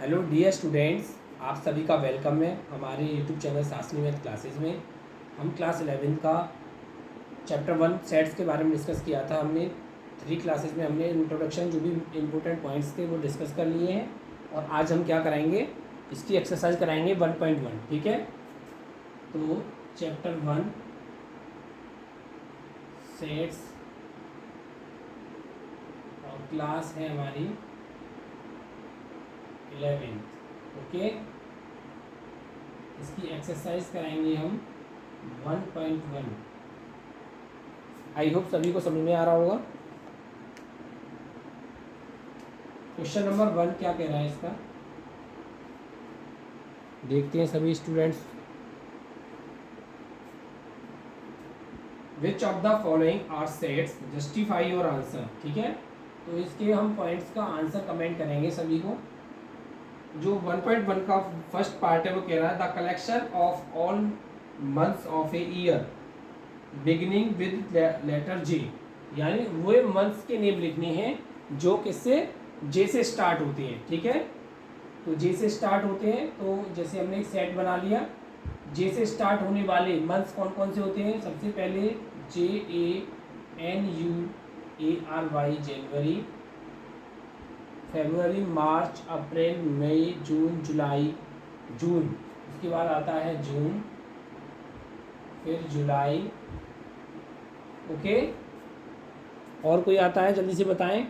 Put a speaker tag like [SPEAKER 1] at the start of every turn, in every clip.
[SPEAKER 1] Hello dear students, आप सभी का वेलकम है हमारे यूट्यूब चैनल सासनी मैथ क्लासेस में। हम क्लास 11 का चैप्टर 1 सेट्स के बारे में डिस्कस किया था। हमने 3 क्लासेस में हमने इंट्रोडक्शन जो भी इम्पोर्टेंट पॉइंट्स थे वो डिस्कस कर लिए हैं और आज हम क्या कराएंगे, इसकी एक्सरसाइज कराएंगे 1.1। ठीक है, तो चैप्टर 1 सेट्स और क्लास है हमारी 11। ओके, इसकी एक्सरसाइज कराएंगे हम 1.1। आई होप सभी को समझ में आ रहा होगा। क्वेश्चन नंबर 1 क्या कह रहा है इसका, देखते हैं सभी students. Which of the following are sets, justify your answer. ठीक है, तो इसके हम पॉइंट्स का आंसर कमेंट करेंगे सभी को। जो 1.1 का फर्स्ट पार्ट है वो कह रहा है the collection of all months of a year beginning with letter J, यानी वो मंथ्स के नेम लिखने हैं जो किससे, जे से स्टार्ट होते हैं। ठीक है, तो जे से स्टार्ट होते हैं, तो जैसे हमने एक सेट बना लिया। जे से स्टार्ट होने वाले मंथ्स कौन कौन से होते हैं, सबसे पहले JANUARY जनवरी, फरवरी, मार्च, अप्रैल, मई, जून, जुलाई, जून। उसके बाद आता है जून, फिर जुलाई। ओके, और कोई आता है जल्दी से बताएं।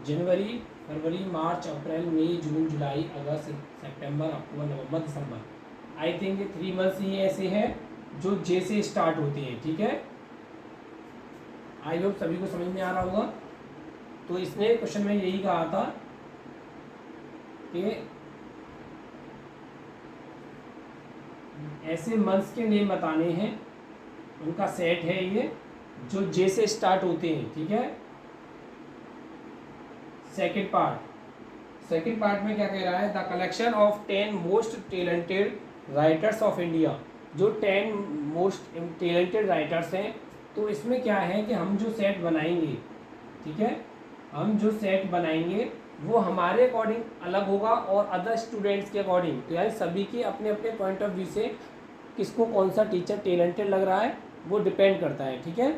[SPEAKER 1] जनवरी, फरवरी, मार्च, अप्रैल, मई, जून, जुलाई, अगस्त, सितंबर, अक्टूबर, नवंबर, दिसंबर। आई थिंक ये 3 मंथ्स ही ऐसे हैं जो जे से स्टार्ट होते हैं। ठीक है, आई होप सभी को समझ में आ रहा होगा। तो इसने क्वेश्चन में यही कहा था कि ऐसे मंथ्स के नेम बताने हैं, उनका सेट है ये जो जे से स्टार्ट होते हैं। ठीक है, सेकंड पार्ट में क्या कह रहा है, the collection of 10 most talented writers of India. जो 10 मोस्ट टैलेंटेड राइटर्स हैं, तो इसमें क्या है कि हम जो सेट बनाएंगे, ठीक है, हम जो सेट बनाएंगे वो हमारे अकॉर्डिंग अलग होगा और अदर स्टूडेंट्स के अकॉर्डिंग। तो यानी सभी के अपने अपने पॉइंट ऑफ व्यू से किसको कौन सा टीचर टैलेंटेड लग रहा है वो डिपेंड करता है। ठीक है,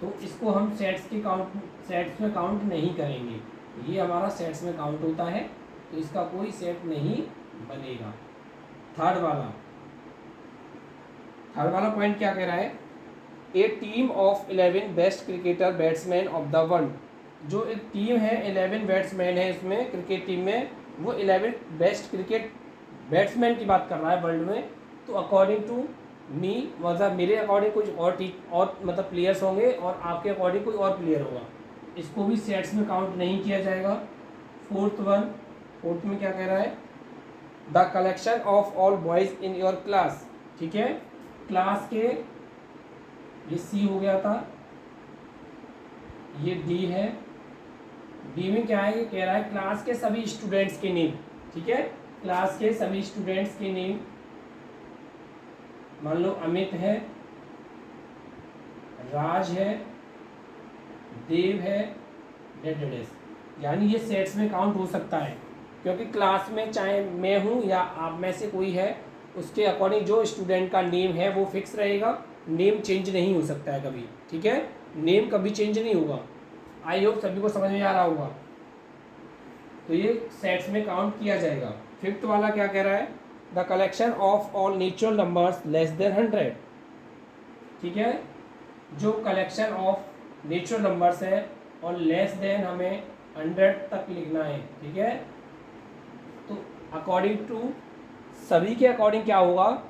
[SPEAKER 1] तो इसको हम सेट्स में काउंट नहीं करेंगे। ये हमारा सेट्स में काउंट होता है, तो इसका कोई सेट नहीं बनेगा। थर्ड वाला पॉइंट क्या कह रहा है, a team of 11 best cricketer batsman of the world. जो एक टीम है, 11 बैट्समैन है इसमें, क्रिकेट टीम में, वो 11 बेस्ट क्रिकेट बैट्समैन की बात कर रहा है वर्ल्ड में। तो अकॉर्डिंग टू मी, मतलब मेरे अकॉर्डिंग कुछ और मतलब प्लेयर्स होंगे और आपके अकॉर्डिंग कोई और प्लेयर होगा। इसको भी सेट्स में काउंट नहीं किया जाएगा। फोर्थ में क्या कह रहा है, the collection of all boys in your class. ठीक है, क्लास के, ये सी हो गया था, ये डी है। डी में क्या है, ये कह रहा है क्लास के सभी स्टूडेंट्स के नेम। ठीक है, क्लास के सभी स्टूडेंट्स के नेम, मान लो अमित है, राज है, देव है, डेडेस। यानी ये सेट्स में काउंट हो सकता है, क्योंकि क्लास में चाहे मैं हूँ या आप में से कोई है, उसके अकॉर्डिंग जो स्टूडेंट का नेम है वो फिक्स रहेगा, नेम चेंज नहीं हो सकता है कभी। ठीक है, नेम कभी चेंज नहीं होगा। आई होप सभी को समझ में आ रहा होगा। तो ये सेट्स में काउंट किया जाएगा। फिफ्थ वाला क्या कह रहा है, the collection of all natural numbers less than 100। ठीक है, जो कलेक्शन ऑफ नेचुरल नंबर्स है और लेस देन हमें 100 तक लिखना है। ठीक है, तो अकॉर्डिंग टू सभी के अकॉर्डिंग क्या होगा,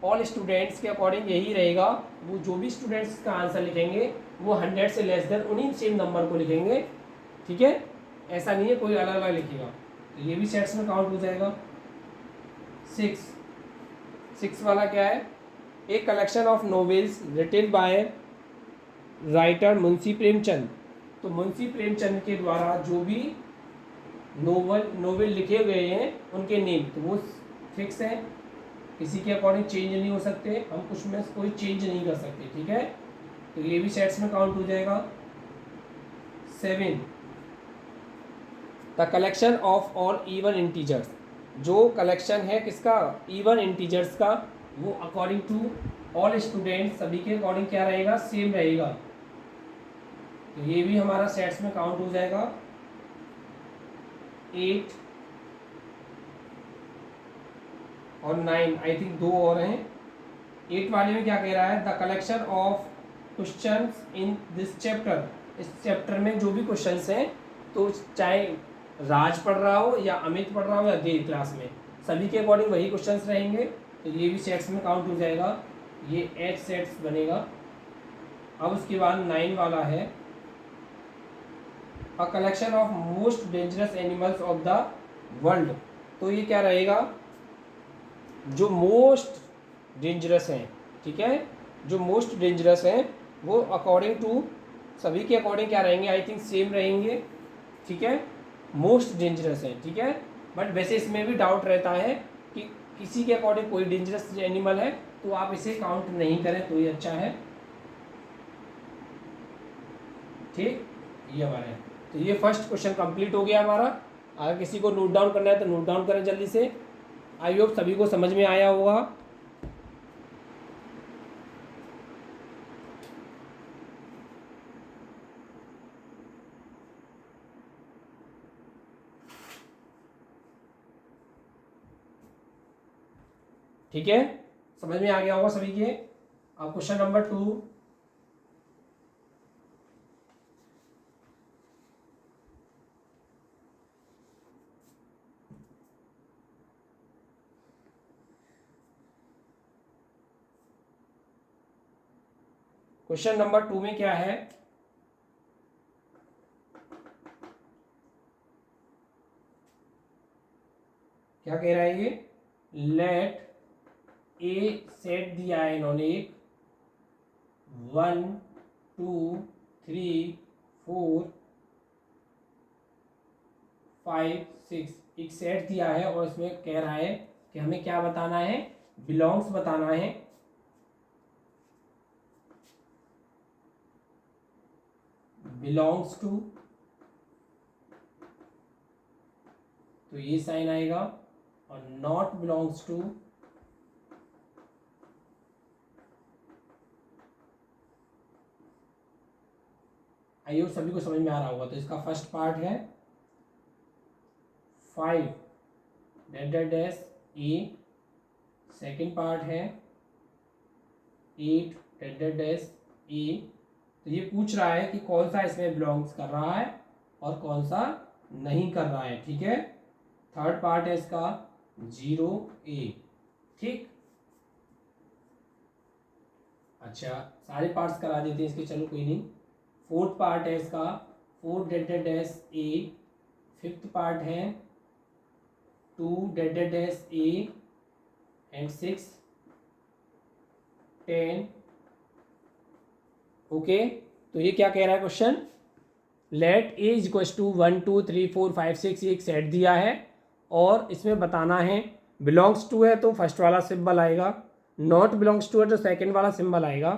[SPEAKER 1] ऑल स्टूडेंट्स के अकॉर्डिंग यही रहेगा। वो जो भी स्टूडेंट्स का आंसर लिखेंगे वो 100 से लेस देन उन्हीं सेम नंबर को लिखेंगे। ठीक है, ऐसा नहीं है कोई अलग अलग लिखेगा। तो ये भी सेट्स में काउंट हो जाएगा। सिक्स वाला क्या है, a collection of novels written by writer Munshi Premchand. तो मुंशी प्रेमचंद के द्वारा जो भी नोवेल लिखे गए हैं उनके नेम, तो वो फिक्स है, किसी के अकॉर्डिंग चेंज नहीं हो सकते, हम कुछ में कोई चेंज नहीं कर सकते। ठीक है, तो ये भी सेट्स में काउंट हो जाएगा। 7, the collection of all even integers, जो कलेक्शन है किसका, इवन इंटीजर्स का, वो अकॉर्डिंग टू ऑल स्टूडेंट्स, सभी के अकॉर्डिंग क्या रहेगा, सेम रहेगा। तो ये भी हमारा सेट्स में काउंट हो जाएगा। 8 और 9, आई थिंक 2 और हैं। 8 वाले में क्या कह रहा है, the collection of questions in this chapter, इस चैप्टर में जो भी क्वेश्चंस हैं, तो चाहे राज पढ़ रहा हो या अमित पढ़ रहा हो या देव क्लास में, सभी के अकॉर्डिंग वही क्वेश्चंस रहेंगे। तो ये भी सेट्स में काउंट हो जाएगा, ये 8 सेट्स बनेगा। अब उसके बाद 9 वाला है, a collection of most dangerous animals of the world. तो ये क्या रहेगा, जो मोस्ट डेंजरस हैं, ठीक है, जो मोस्ट डेंजरस हैं वो अकॉर्डिंग टू सभी के अकॉर्डिंग क्या रहेंगे, आई थिंक सेम रहेंगे, ठीक है, मोस्ट डेंजरस है, ठीक है। बट वैसे इसमें भी डाउट रहता है कि किसी के अकॉर्डिंग कोई डेंजरस एनिमल है तो आप इसे काउंट नहीं करें तो ही अच्छा है, ठीक। ये हमारा है। तो ये फर्स्ट क्वेश्चन कंप्लीट हो गया हमारा। अगर किसी को नोट डाउन करना है तो नोट डाउन करें जल्दी से। आई होप सभी को समझ में आया होगा। ठीक है, समझ में आ गया होगा सभी के। अब क्वेश्चन नंबर 2, क्वेश्चन नंबर 2 में क्या है, क्या कह रहा है ये, लेट ए सेट दिया है इन्होंने, एक 1 2 3 4 5 6 एक सेट दिया है और इसमें कह रहा है कि हमें क्या बताना है, बिलोंग्स बताना है। बिलोंग्स टू, तो ये साइन आएगा, और not belongs to, I hope सभी को समझ में आ रहा होगा। तो इसका फर्स्ट पार्ट है 5 डैश ए, सेकेंड पार्ट है 8 डैश ए। तो ये पूछ रहा है कि कौन सा इसमें बिलोंग्स कर रहा है और कौन सा नहीं कर रहा है, ठीक है। थर्ड पार्ट है इसका 0 ए, ठीक। अच्छा, सारे पार्ट्स करा देते हैं इसके, चलो कोई नहीं। फोर्थ पार्ट है इसका 4 डैश ए, फिफ्थ पार्ट है 2 डैश ए एंड 6 10। ओके, तो ये क्या कह रहा है question, let a is equal to 1 2 3 4 5 6, ये एक सेट दिया है और इसमें बताना है बिलोंग्स टू है तो फर्स्ट वाला सिंबल आएगा, नॉट बिलोंग्स टू है तो सेकंड वाला सिंबल आएगा।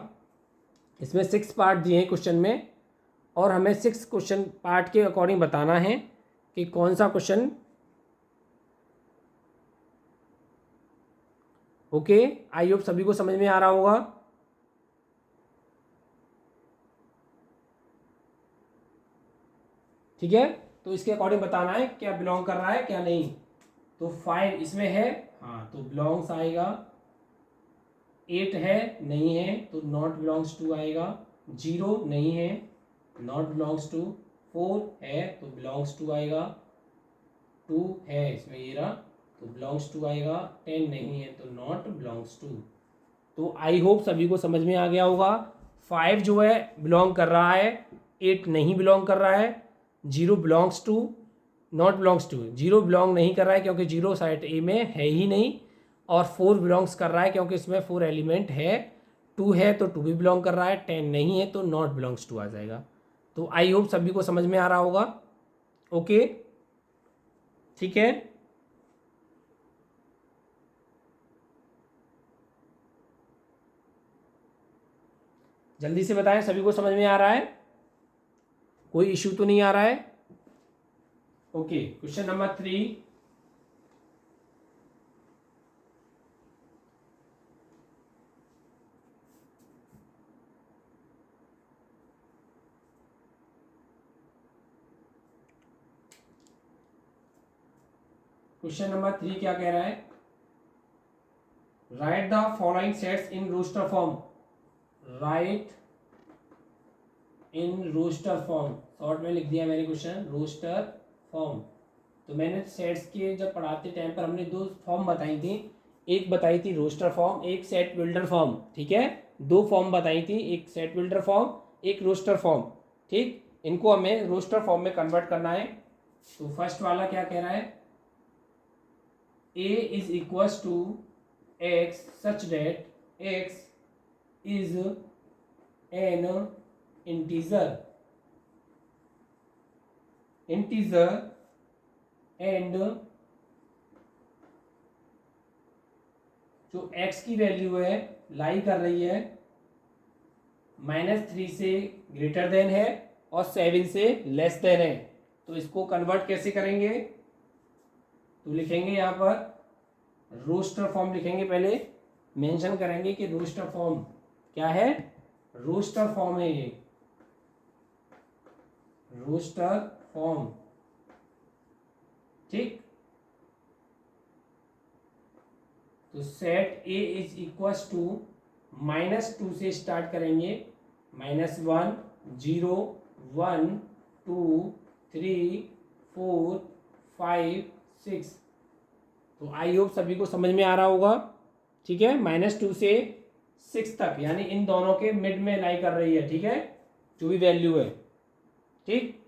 [SPEAKER 1] इसमें 6 पार्ट दिए हैं क्वेश्चन में और हमें 6 क्वेश्चन पार्ट के अकॉर्डिंग बताना है कि कौन सा क्वेश्चन। ओके, आई होप सभी को समझ में आ रहा होगा। ठीक है, तो इसके अकॉर्डिंग बताना है क्या बिलोंग कर रहा है क्या नहीं। तो 5 इसमें है, हाँ तो बिलोंग्स आएगा। 8 है, नहीं है तो नॉट बिलोंग्स टू आएगा। 0 नहीं है, नॉट बिलोंग्स टू। 4 है तो बिलोंग्स टू आएगा। 2 है इसमें ये रहा तो बिलोंग्स टू आएगा। 10 नहीं है तो नॉट बिलोंग्स टू। तो आई होप सभी को समझ में आ गया होगा। 5 जो है बिलोंग कर रहा है, 8 नहीं बिलोंग कर रहा है, 0 belongs to, not belongs to, 0 belong नहीं कर रहा है क्योंकि 0 साइड ए में है ही नहीं, और 4 बिलोंग्स कर रहा है क्योंकि इसमें 4 एलिमेंट है। 2 है तो 2 भी बिलोंग कर रहा है, 10 नहीं है तो नॉट बिलोंग्स टू आ जाएगा। तो आई होप सभी को समझ में आ रहा होगा। ओके, ठीक है। जल्दी से बताएं सभी को समझ में आ रहा है, कोई इशू तो नहीं आ रहा है। Okay, question number 3। Question number 3 क्या कह रहा है? Write the following sets in roster form. Write in roster form, short में लिख दिया मैंने क्वेश्चन, रोस्टर फॉर्म। तो मैंने सेट्स के जब पढ़ाते टाइम पर हमने दो फॉर्म बताई थी, एक बताई थी रोस्टर फॉर्म, एक सेट बिल्डर फॉर्म। ठीक है, दो फॉर्म बताई थी, एक सेट बिल्डर फॉर्म, एक रोस्टर फॉर्म। ठीक, इनको हमें रोस्टर फॉर्म में कन्वर्ट करना है। तो फर्स्ट वाला क्या कह रहा है? a is equals to x such that x is an integer and जो x की वैल्यू है लाई कर रही है -3 से ग्रेटर देन है और 7 से लेस देन है। तो इसको कन्वर्ट कैसे करेंगे? तो लिखेंगे यहाँ पर रोस्टर फॉर्म लिखेंगे, पहले मेंशन करेंगे कि रोस्टर फॉर्म क्या है। रोस्टर फॉर्म है ये, रोस्टर फॉर्म। ठीक, तो set a is equals to -2 से स्टार्ट करेंगे, -1 0 1 2 3 4 5 6। तो आई होप सभी को समझ में आ रहा होगा। ठीक है, -2 से 6 तक, यानी इन दोनों के मिड में लाई कर रही है। ठीक है, जो भी वैल्यू है। ठीक,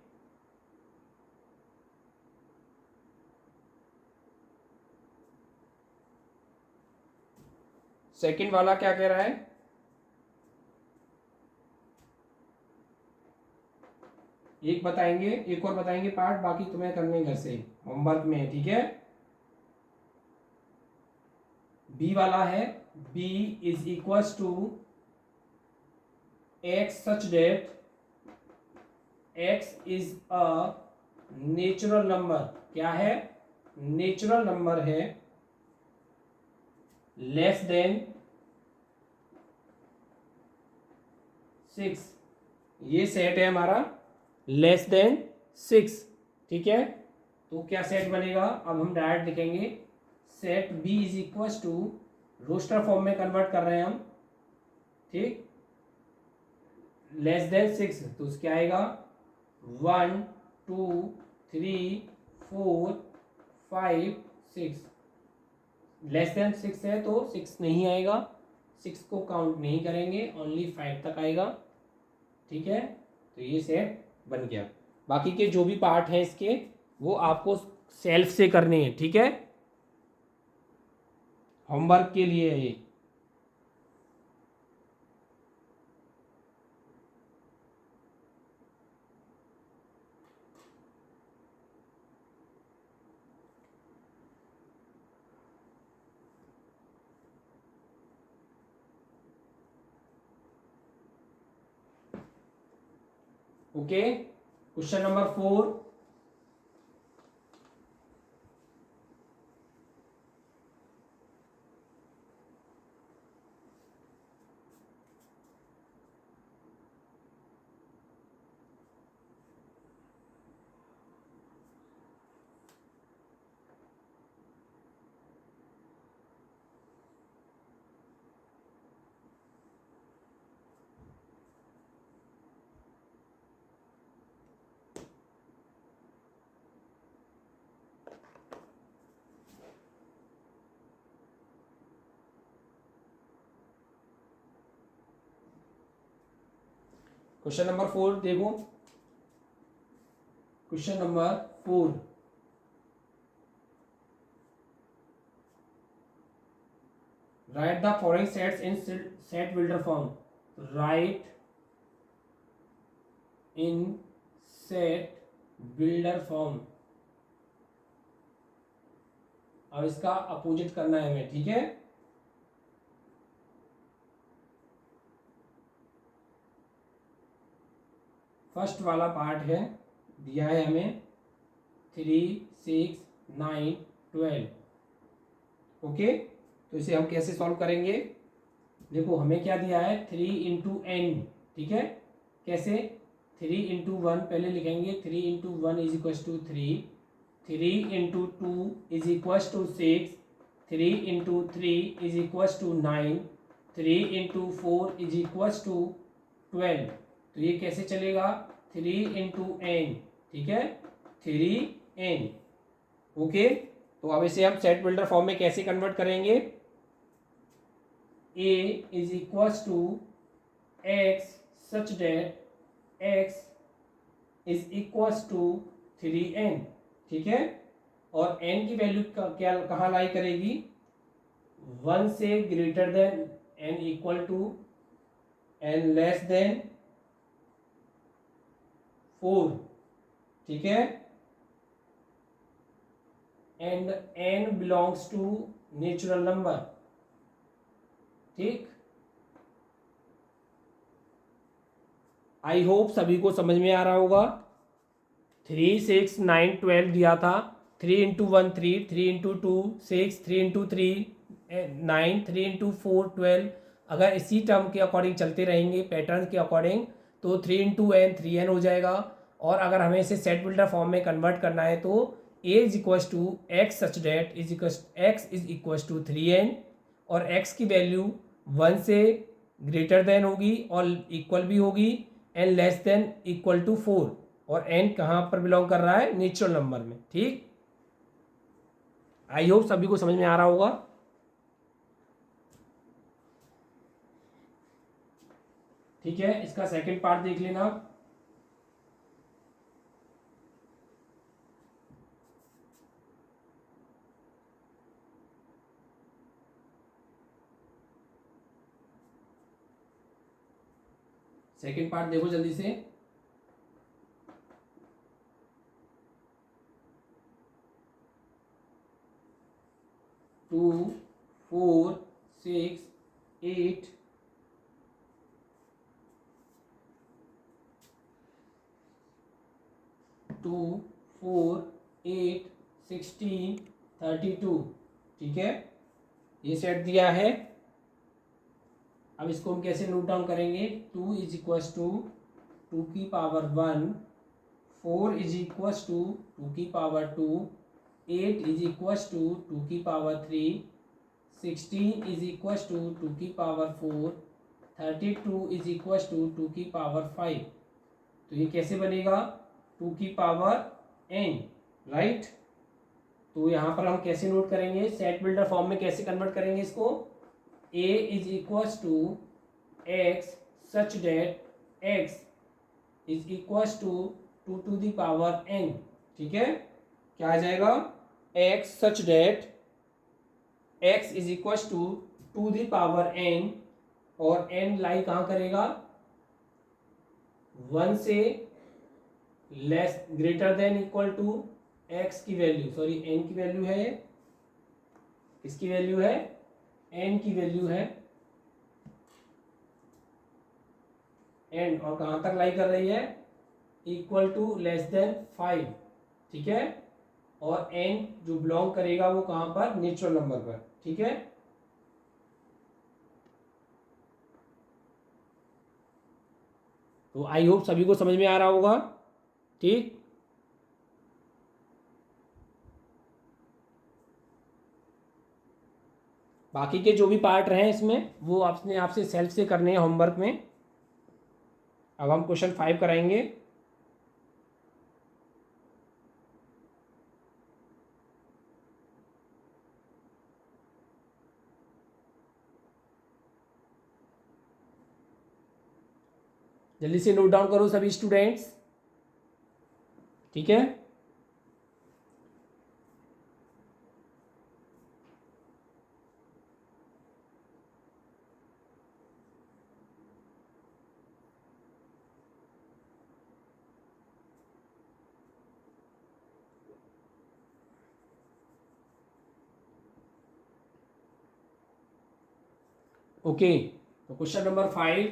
[SPEAKER 1] सेकंड वाला क्या कह रहा है? एक बताएंगे, एक और बताएंगे पार्ट, बाकी तुम्हें करने घर से होमवर्क में है। ठीक है, बी वाला है, b is equals to x such that x is a natural number. क्या है? नेचुरल नंबर है, लेस देन 6। ये सेट है हमारा लेस देन 6। ठीक है, तो क्या सेट बनेगा? अब हम डायरेक्ट लिखेंगे set b is equals to, roster form में कन्वर्ट कर रहे हैं हम। ठीक, लेस देन 6, तो उसके आएगा 1 2 3 4 5 6। लेस देन 6 है तो 6 नहीं आएगा, 6 को काउंट नहीं करेंगे, ओनली 5 तक आएगा। ठीक है, तो ये सेट बन गया। बाकी के जो भी पार्ट हैं इसके, वो आपको सेल्फ से करने हैं। ठीक है, होमवर्क के लिए है ये। Okay, question number 4। Question number 4 देखो, question number 4। Right the following sets in set builder form. Write in set builder form. अब इसका अपोजिट करना है हमें। ठीक है, फर्स्ट वाला पार्ट है, दिया है हमें 3 6 9 12। ओके, तो इसे हम कैसे सॉल्व करेंगे? देखो हमें क्या दिया है, 3 × n, ठीक है। कैसे? 3 × 1 पहले लिखेंगे, 3 × 1 is equal to 3, 3 × 2 is equal to 6, 3 × 3 is equal to 9, 3 × 4 is equal to 12। तो ये कैसे चलेगा? 3 × n, ठीक है, 3n। ओके, तो अब इसे हम सेट बिल्डर फॉर्म में कैसे कन्वर्ट करेंगे? a is equal to x such that x is equal to 3n, ठीक है। और n की वैल्यू क्या कहाँ लाई करेगी? 1 से greater than n equal to n less than 4, ठीक है। And n belongs to natural number, ठीक। आई होप सभी को समझ में आ रहा होगा। 3 6 9 12 दिया था, 3 × 1 3, 3 × 2 6, 3 × 3 9, 3 × 4 12। अगर इसी टर्म के अकॉर्डिंग चलते रहेंगे, पैटर्न के अकॉर्डिंग, तो 3 × n 3n हो जाएगा। और अगर हमें इसे सेट बिल्डर फॉर्म में कन्वर्ट करना है तो a is equal to x such that x is equal to 3n, और x की वैल्यू 1 से ग्रेटर देन होगी और इक्वल भी होगी, n less than equal to 4। और n कहाँ पर बिलोंग कर रहा है? नेचुरल नंबर में, ठीक। आई होप सभी को समझ में आ रहा होगा। ठीक है, इसका सेकंड पार्ट देख लेना। सेकंड पार्ट देखो जल्दी से। 2 4 6 8 2 4 8 16 32, ठीक है, ये सेट दिया है। अब इसको हम कैसे नोट डाउन करेंगे? 2 इज इक्व टू 2 की पावर 1, 4 इज इक्व टू 2 की पावर 2, 8 इज इक्व टू 2 की पावर 3, 16 इज इक्व टू 2 की पावर 4, 32 इज इक्व टू 2 की पावर 5। तो ये कैसे बनेगा? 2 की पावर n, राइट। तो यहाँ पर हम कैसे नोट करेंगे? सेट बिल्डर फॉर्म में कैसे कन्वर्ट करेंगे इसको? a is equal to x such that x is equal to 2 to the power n, ठीक है। क्या आ जाएगा? x such that x is equal to 2 the power n, और n लाई कहाँ करेगा? 1 से less greater than equal to x की वैल्यू, सॉरी n की वैल्यू है, किसकी वैल्यू है? n की वैल्यू है, एंड और कहाँ तक लाई कर रही है? इक्वल टू लेस देन 5, ठीक है। और n जो बिलोंग करेगा वो कहाँ पर? नेचुरल नंबर पर, ठीक है। तो आई होप सभी को समझ में आ रहा होगा, ठीक। बाकी के जो भी पार्ट रहे इसमें वो आपने आपसे सेल्फ से करने हैं होमवर्क में। अब हम क्वेश्चन 5 कराएंगे। जल्दी से नोट डाउन करो सभी स्टूडेंट्स, ठीक है। ओके, तो क्वेश्चन नंबर 5,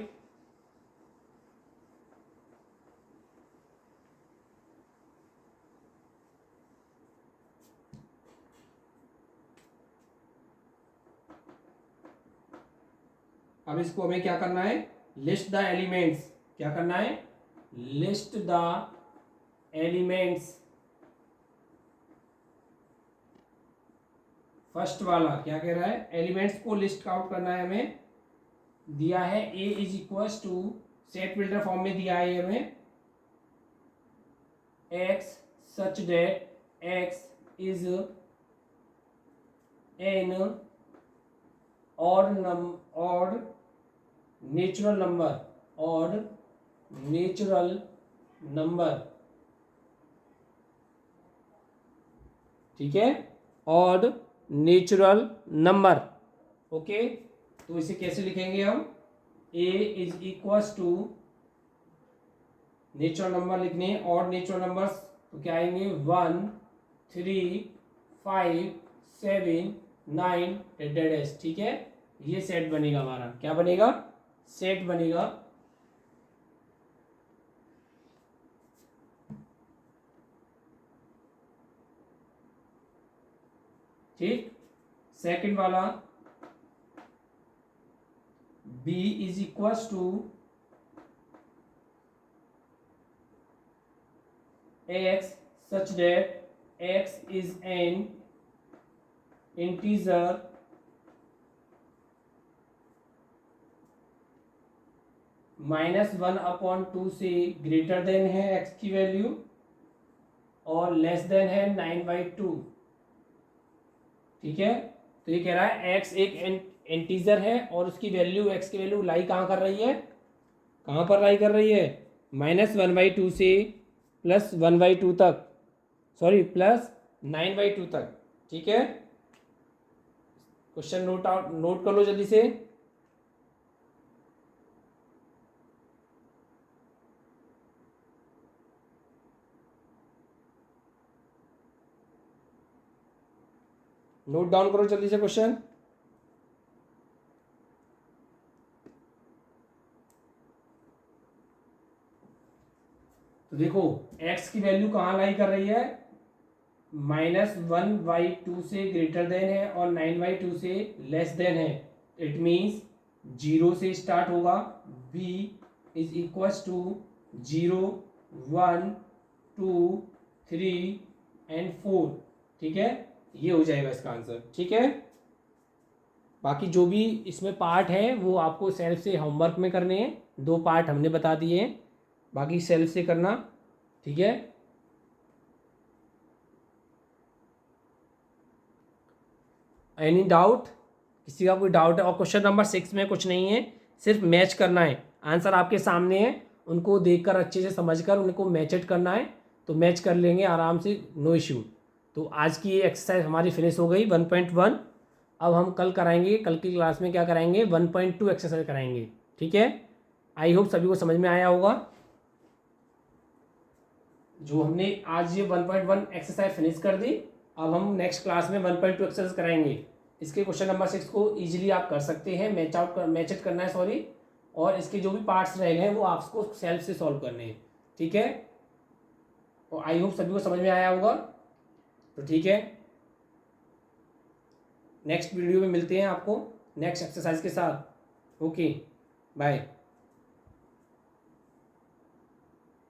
[SPEAKER 1] अब इसको हमें क्या करना है, लिस्ट द एलिमेंट्स, क्या करना है, लिस्ट द एलिमेंट्स। फर्स्ट वाला क्या कह रहा है, एलिमेंट्स को लिस्ट आउट करना है हमें, दिया है A is equal to, set builder form में दिया है हमें, x such that x is an odd natural number, ठीक है, ऑड नेचुरल नंबर। ओके, तो इसे कैसे लिखेंगे हम, A is equal to, natural number लिखने, ऑड नेचुरल नंबर्स तो क्या आएंगे, 1 3 5 7 9 डेडेस, ठीक है, ये सेट बनेगा हमारा, क्या बनेगा, सेट बनेगा। ठीक, सेकंड वाला b is equal to x such that x is an integer -1/2 से ग्रेटर देन है x की वैल्यू और लेस देन है 9/2, ठीक है। तो ये कह रहा है x एक इंटीजर है और उसकी वैल्यू, x की वैल्यू लाई कहाँ कर रही है, कहाँ पर लाई कर रही है, -1/2 से +1/2 तक, सॉरी +9/2 तक, ठीक है। क्वेश्चन नोट कर लो जल्दी से। नोट डाउन करो जल्दी से क्वेश्चन। तो देखो x की वैल्यू कहाँ लाई कर रही है, -1/2 से ग्रेटर देन है और 9/2 से लेस देन है। इट मीन्स 0 से स्टार्ट होगा, b is equal to 0 1 2 3 and 4, ठीक है, ये हो जाएगा इसका आंसर, ठीक है। बाकी जो भी इसमें पार्ट है वो आपको सेल्फ से होमवर्क में करने हैं, 2 पार्ट हमने बता दिए हैं, बाकी सेल्फ से करना, ठीक है। एनी डाउट, किसी का कोई डाउट है, और क्वेश्चन नंबर 6 में कुछ नहीं है, सिर्फ मैच करना है, आंसर आपके सामने है, उनको देखकर अच्छे से समझकर उनको मैचेट करना है, तो मैच कर लेंगे आराम से, नो इश्यू। तो आज की ये एक्सरसाइज हमारी फिनिश हो गई 1.1। अब हम कल कराएंगे, कल की क्लास में क्या कराएंगे, 1.2 एक्सरसाइज कराएंगे, ठीक है। आई होप सभी को समझ में आया होगा। जो हमने आज ये 1.1 एक्सरसाइज फिनिश कर दी, अब हम नेक्स्ट क्लास में 1.2 एक्सरसाइज कराएंगे। इसके क्वेश्चन नंबर 6 को इजीली आप कर सकते हैं, मैचेट करना है, सॉरी, और इसके जो भी पार्ट्स रह गए वो आपको सेल्फ से सॉल्व करने हैं, ठीक है। तो आई होप सभी को समझ में आया होगा, तो ठीक है, नेक्स्ट वीडियो में मिलते हैं आपको नेक्स्ट एक्सरसाइज के साथ। Okay, bye.